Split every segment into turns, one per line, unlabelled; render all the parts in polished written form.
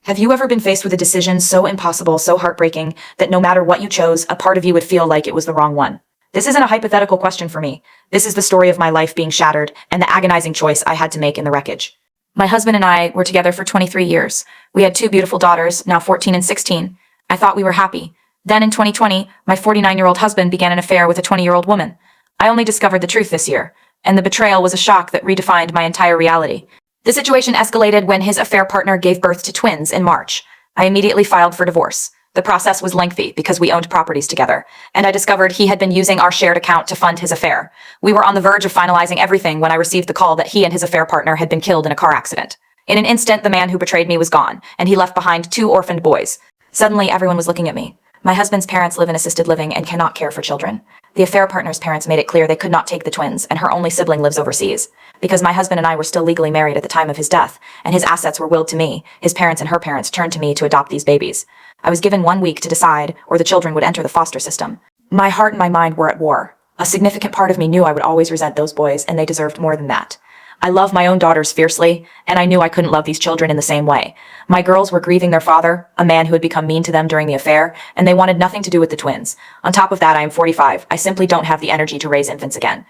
Have you ever been faced with a decision so impossible, so heartbreaking, that no matter what you chose, a part of you would feel like it was the wrong one? This isn't a hypothetical question for me. This is the story of my life being shattered and the agonizing choice I had to make in the wreckage. My husband and I were together for 23 years. We had two beautiful daughters, now 14 and 16. I thought we were happy. Then in 2020, my 49-year-old husband began an affair with a 20-year-old woman. I only discovered the truth this year, and the betrayal was a shock that redefined my entire reality. The situation escalated when his affair partner gave birth to twins in March. I immediately filed for divorce. The process was lengthy because we owned properties together, and I discovered he had been using our shared account to fund his affair. We were on the verge of finalizing everything when I received the call that he and his affair partner had been killed in a car accident. In an instant, the man who betrayed me was gone, and he left behind two orphaned boys. Suddenly, everyone was looking at me. My husband's parents live in assisted living and cannot care for children. The affair partner's parents made it clear they could not take the twins, and her only sibling lives overseas. Because my husband and I were still legally married at the time of his death, and his assets were willed to me, his parents and her parents turned to me to adopt these babies. I was given 1 week to decide, or the children would enter the foster system. My heart and my mind were at war. A significant part of me knew I would always resent those boys, and they deserved more than that. I love my own daughters fiercely, and I knew I couldn't love these children in the same way. My girls were grieving their father, a man who had become mean to them during the affair, and they wanted nothing to do with the twins. On top of that, I am 45. I simply don't have the energy to raise infants again.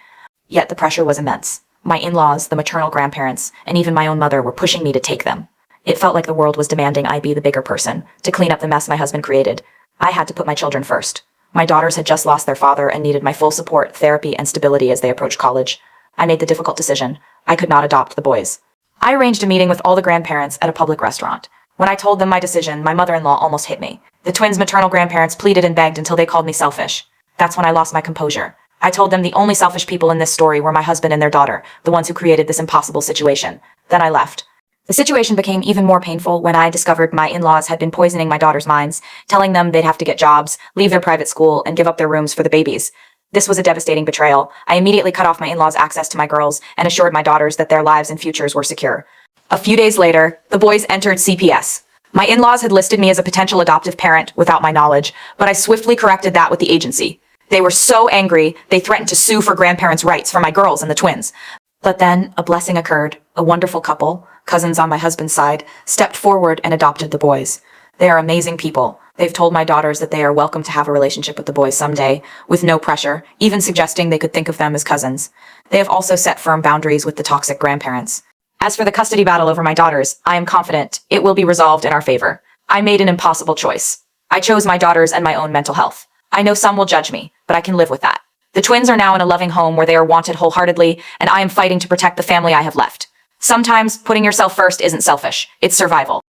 Yet the pressure was immense. My in-laws, the maternal grandparents, and even my own mother were pushing me to take them. It felt like the world was demanding I be the bigger person, to clean up the mess my husband created. I had to put my children first. My daughters had just lost their father and needed my full support, therapy, and stability as they approached college. I made the difficult decision. I could not adopt the boys. I arranged a meeting with all the grandparents at a public restaurant. When I told them my decision, my mother-in-law almost hit me. The twins' maternal grandparents pleaded and begged until they called me selfish. That's when I lost my composure. I told them the only selfish people in this story were my husband and their daughter, the ones who created this impossible situation. Then I left. The situation became even more painful when I discovered my in-laws had been poisoning my daughters' minds, telling them they'd have to get jobs, leave their private school, and give up their rooms for the babies. This was a devastating betrayal. I immediately cut off my in-laws' access to my girls and assured my daughters that their lives and futures were secure. A few days later, the boys entered CPS. My in-laws had listed me as a potential adoptive parent without my knowledge, but I swiftly corrected that with the agency. They were so angry, they threatened to sue for grandparents' rights for my girls and the twins. But then a blessing occurred. A wonderful couple, cousins on my husband's side, stepped forward and adopted the boys. They are amazing people. They've told my daughters that they are welcome to have a relationship with the boys someday, with no pressure, even suggesting they could think of them as cousins. They have also set firm boundaries with the toxic grandparents. As for the custody battle over my daughters, I am confident it will be resolved in our favor. I made an impossible choice. I chose my daughters and my own mental health. I know some will judge me, but I can live with that. The twins are now in a loving home where they are wanted wholeheartedly, and I am fighting to protect the family I have left. Sometimes putting yourself first isn't selfish, it's survival.